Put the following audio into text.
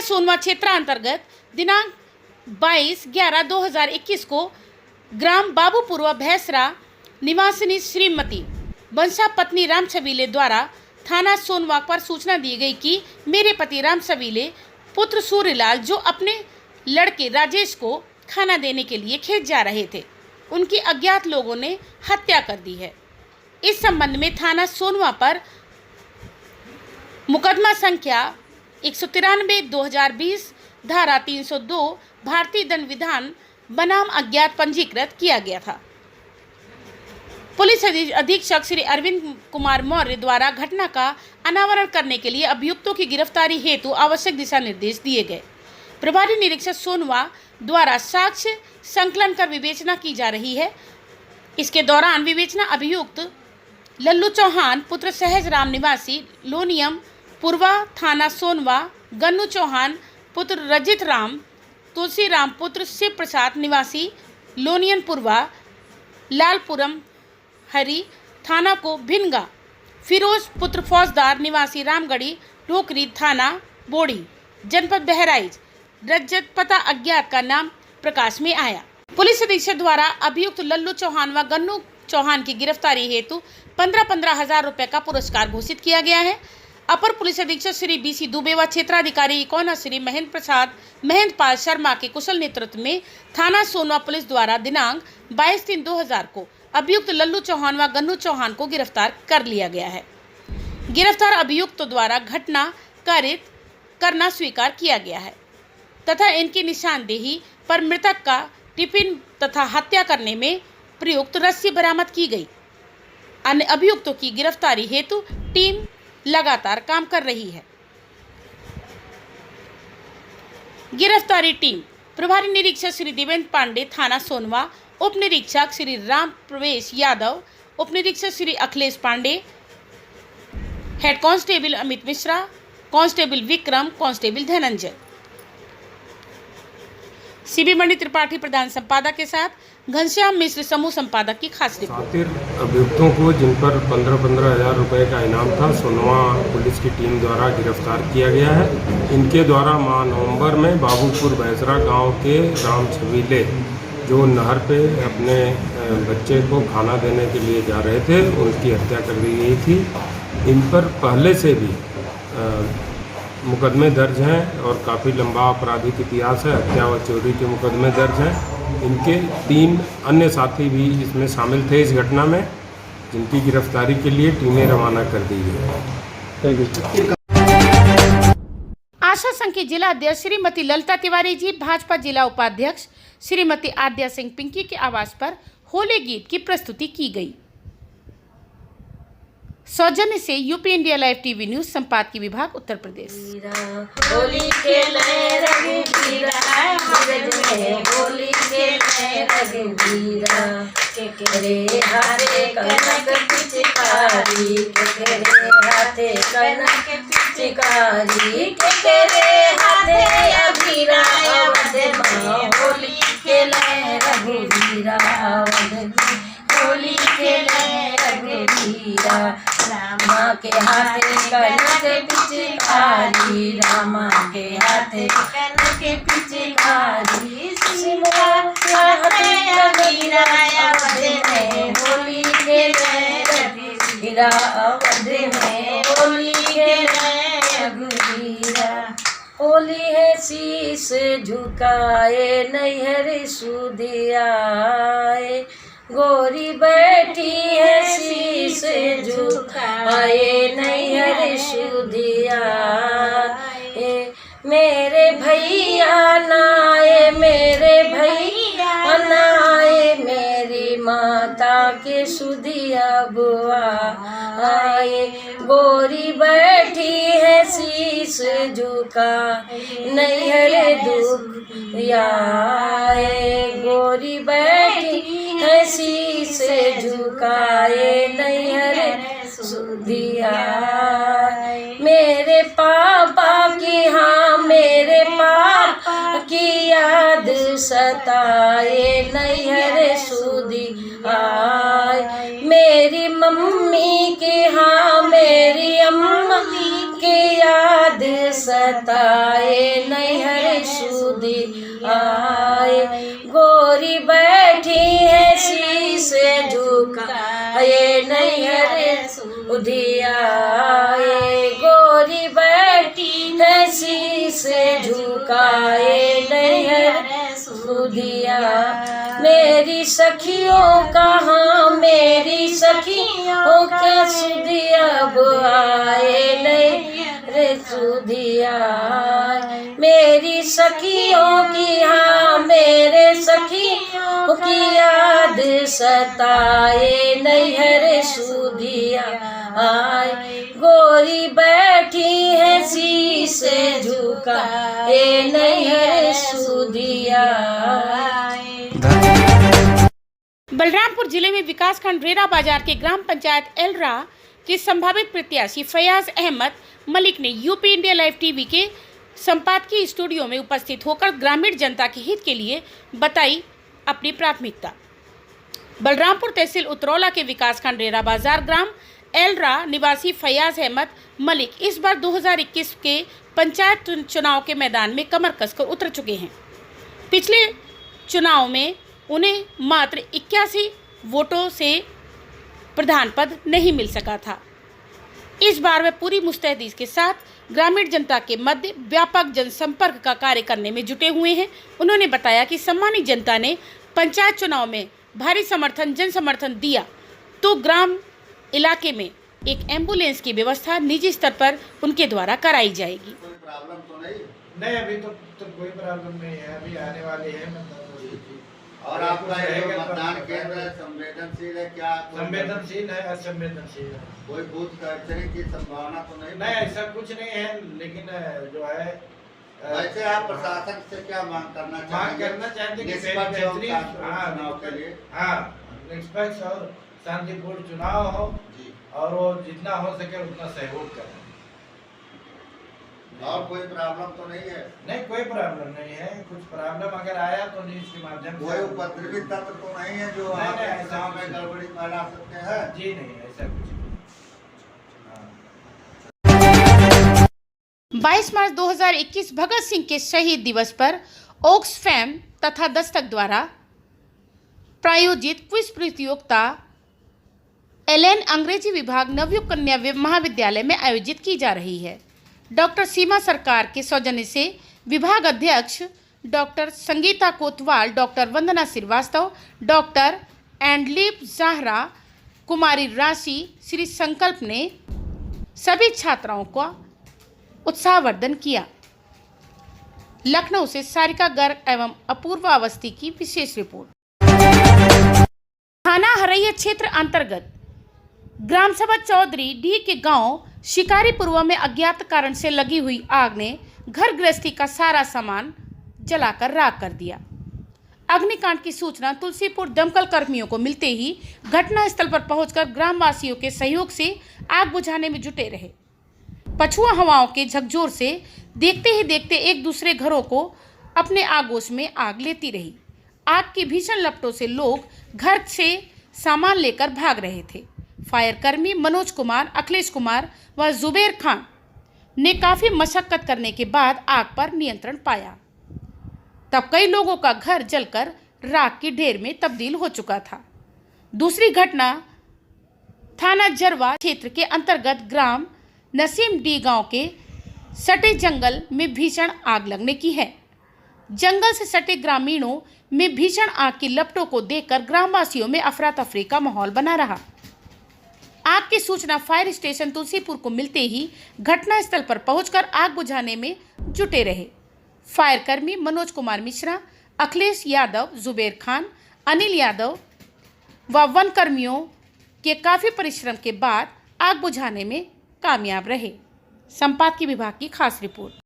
सोनवा क्षेत्रांतर्गत दिनांक 22/11/2021 को ग्राम बाबूपुरवा भैंसरा निवासिनी श्रीमती बंसा पत्नी राम छबीले द्वारा थाना सोनवा पर सूचना दी गई कि मेरे पति राम छबीले पुत्र सूर्यलाल जो अपने लड़के राजेश को खाना देने के लिए खेत जा रहे थे, उनकी अज्ञात लोगों ने हत्या कर दी है। इस संबंध में थाना सोनवा पर मुकदमा संख्या 193/2020 धारा 302 भारतीय दंड विधान बनाम अज्ञात पंजीकृत किया गया था। पुलिस अधीक्षक श्री अरविंद कुमार मौर्य द्वारा घटना का अनावरण करने के लिए अभियुक्तों की गिरफ्तारी हेतु आवश्यक दिशा निर्देश दिए गए। प्रभारी निरीक्षक सोनवा द्वारा साक्ष्य संकलन कर विवेचना की जा रही है। इसके दौरान विवेचना अभियुक्त लल्लू चौहान पुत्र सहज राम निवासी लोनियम पूर्वा थाना सोनवा, गन्नू चौहान पुत्र रजित राम, तुलसी राम पुत्र शिव प्रसाद निवासी लोनियन पूर्वा, लालपुरम हरी थाना को भिनगा, फिरोज पुत्र फौजदार निवासी रामगढ़ी टोकरी थाना बोड़ी जनपद बहराइच रज्जत पता अज्ञात का नाम प्रकाश में आया। पुलिस अधीक्षक द्वारा अभियुक्त लल्लू चौहान व गन्नू चौहान की गिरफ्तारी हेतु 15-15 हजार रुपए का पुरस्कार घोषित किया गया है। अपर पुलिस अधीक्षक श्री BC दुबे व क्षेत्राधिकारी इकोना श्री महेंद्र पाल शर्मा के कुशल नेतृत्व में थाना सोनवा पुलिस द्वारा दिनांक 22/3/2000 को अभियुक्त लल्लू चौहान व गन्नू चौहान को गिरफ्तार कर लिया गया है। गिरफ्तार अभियुक्तों द्वारा घटना कारित करना स्वीकार किया गया है तथा इनकी निशानदेही पर मृतक का टिफिन तथा हत्या करने में प्रयुक्त रस्सी बरामद की गई। अन्य अभियुक्तों की गिरफ्तारी हेतु टीम लगातार काम कर रही है। गिरफ्तारी टीम प्रभारी निरीक्षक श्री देवेंद्र पांडे थाना सोनवा, उप निरीक्षक श्री राम प्रवेश यादव, उप निरीक्षक Shri Akhilesh Pandey, head constable Amit Mishra, constable Vikram, constable Dhananjay. CB Mandi Tripathi प्रधान संपादक के साथ घनश्याम मिश्र समूह संपादक की खास रिपोर्ट। अभियुक्तों को जिन पर 15-15 हजार रुपए का इनाम था, सोनवा पुलिस की टीम द्वारा गिरफ्तार किया गया है। इनके द्वारा माह नवंबर में बाबूपुर भैंसरा गांव के राम छबीले जो नहर पे अपने बच्चे को खाना देने के लिए जा रहे थे, उनकी हत्या कर दी गई थी। इन पर पहले से भी मुकदमे दर्ज हैं और काफ़ी लंबा आपराधिक इतिहास है। हत्या व चोरी के मुकदमे दर्ज हैं। इनके 3 अन्य साथी भी इसमें शामिल थे इस घटना में, जिनकी गिरफ्तारी के लिए टीमें रवाना कर दी गई। आशा संघ की जिला अध्यक्ष श्रीमती ललिता तिवारी जी, भाजपा जिला उपाध्यक्ष श्रीमती आद्या सिंह पिंकी के आवास पर होली गीत की प्रस्तुति की गई। सौजन्य से UP India live TV news संपादकीय विभाग उत्तर प्रदेश। होली खेले रघुवीरा, होली खेले रघुवीरा, केकरे हाथे कनक पिचकारी, केकरे हाथे कनक पिचकारी, केकरे हाथे अबीरा अवध में होली खेले रघुवीरा, होली खेले रघुवीरा, रामा के हाथे कनक पिचकारी, रामा के हाथे कनक पिचकारी, सिमरा हाथे अबीरा अवध में होली खेले रघुवीरा, अवध में होली खेले रघुवीरा। होली है शीश झुकाए नैहर सुधियाए, गोरी बैठी है शीश झुकाए नैहर सुधियाए, मेरे भैया नाए, मेरे भैया नाए, मेरी माता के सुधिया बुआ आए, गोरी बैठी है शीश झुका नैहर दुखियाए, गोरी बैठी है शीश झुकाए नैहर सुधिया, मेरे पापा की, हाँ मेरे पापा की याद सताए नैहर सुधिया, मेरी मम्मी की, हाँ मेरी अम्मा की याद सताए नैहर सुधी आए। गोरी बैठी है शीश झुकाए नैहर सुधी आए। गोरी बैठी है शीश झुकाए नैहर सुधी आए। मेरी सखियों कहाँ मेरी सखियों क्या सुधी अब आए नैहर सुधी आए। मेरी सखियों की हाँ मेरे सखियों की याद सताए नैहर सुधी आए। गोरी बैठी है शीश झुकाए नैहर सुधी आए। बलरामपुर जिले में विकासखंड रेरा बाजार के ग्राम पंचायत एलरा के संभावित प्रत्याशी फयाज अहमद मलिक ने यूपी इंडिया लाइव टीवी के संपादकीय स्टूडियो में उपस्थित होकर ग्रामीण जनता के हित के लिए बताई अपनी प्राथमिकता। बलरामपुर तहसील उतरौला के विकासखंड रेरा बाजार ग्राम एलरा निवासी फयाज अहमद मलिक इस बार 2021 के पंचायत चुनाव के मैदान में कमर कसकर उतर चुके हैं। पिछले चुनाव में उन्हें मात्र 81 वोटों से प्रधान पद नहीं मिल सका था। इस बार वे पूरी मुस्तैदी के साथ ग्रामीण जनता के मध्य व्यापक जनसंपर्क का कार्य करने में जुटे हुए हैं। उन्होंने बताया कि सम्मानित जनता ने पंचायत चुनाव में भारी जन समर्थन दिया तो ग्राम इलाके में एक एम्बुलेंस की व्यवस्था निजी स्तर पर उनके द्वारा कराई जाएगी। कोई प्रॉब्लम तो नहीं? अभी तो कोई प्रॉब्लम नहीं है, अभी आने वाले हैं। और आपका ये मतदान केंद्र संवेदनशील है क्या? संवेदनशील है, असंवेदनशील है। कोई बूथ कैप्चरिंग की संभावना तो नहीं? नहीं, ऐसा कुछ नहीं है, लेकिन जो है वैसे आप प्रशासन से क्या मांग करना चाहते कि चुनाव के लिए निष्पक्ष और शांतिपूर्ण चुनाव हो और वो जितना हो सके उतना सहयोग करें। और कोई प्रॉब्लम तो नहीं है? नहीं, कोई प्रॉब्लम नहीं है। कुछ प्रॉब्लम अगर आया तो न्यूज के माध्यम से। कोई उपद्रवी तत्व तो नहीं है जो आपके गाँव में गड़बड़ी फैला सकते हैं? जी नहीं, ऐसा कुछ नहीं। 22 मार्च 2021 भगत सिंह के शहीद दिवस पर ऑक्सफैम तथा दस्तक द्वारा प्रायोजित क्विज प्रतियोगिता एलएन अंग्रेजी विभाग नवयुग कन्या महाविद्यालय में आयोजित की जा रही है। डॉक्टर सीमा सरकार के सौजन्य से विभाग अध्यक्ष डॉक्टर संगीता कोतवाल, डॉक्टर वंदना श्रीवास्तव, डॉक्टर एंडलीप ज़ाहरा, कुमारी राशि, श्री संकल्प ने सभी छात्राओं का उत्साहवर्धन किया। लखनऊ से सारिका गर्ग एवं अपूर्वा अवस्थी की विशेष रिपोर्ट। थाना हरैया क्षेत्र अंतर्गत ग्राम सभा चौधरी डी के गांव शिकारीपुरवा में अज्ञात कारण से लगी हुई आग ने घर गृहस्थी का सारा सामान जलाकर राख कर दिया। अग्निकांड की सूचना तुलसीपुर दमकल कर्मियों को मिलते ही घटनास्थल पर पहुंचकर ग्रामवासियों के सहयोग से आग बुझाने में जुटे रहे। पछुआ हवाओं के झकझोर से देखते ही देखते एक दूसरे घरों को अपने आगोश में आग लेती रही। आग की भीषण लपटों से लोग घर से सामान लेकर भाग रहे थे। फायर कर्मी मनोज कुमार, अखिलेश कुमार व जुबेर खान ने काफ़ी मशक्कत करने के बाद आग पर नियंत्रण पाया। तब कई लोगों का घर जलकर राख की ढेर में तब्दील हो चुका था। दूसरी घटना थाना जरवा क्षेत्र के अंतर्गत ग्राम नसीम डी गांव के सटे जंगल में भीषण आग लगने की है। जंगल से सटे ग्रामीणों में भीषण आग की लपटों को देखकर ग्रामवासियों में अफरा तफरी का माहौल बना रहा। आग की सूचना फायर स्टेशन तुलसीपुर को मिलते ही घटनास्थल पर पहुंचकर आग बुझाने में जुटे रहे। फायर कर्मी मनोज कुमार मिश्रा, अखिलेश यादव, जुबेर खान, अनिल यादव व वन कर्मियों के काफ़ी परिश्रम के बाद आग बुझाने में कामयाब रहे। संपादकीय विभाग की खास रिपोर्ट।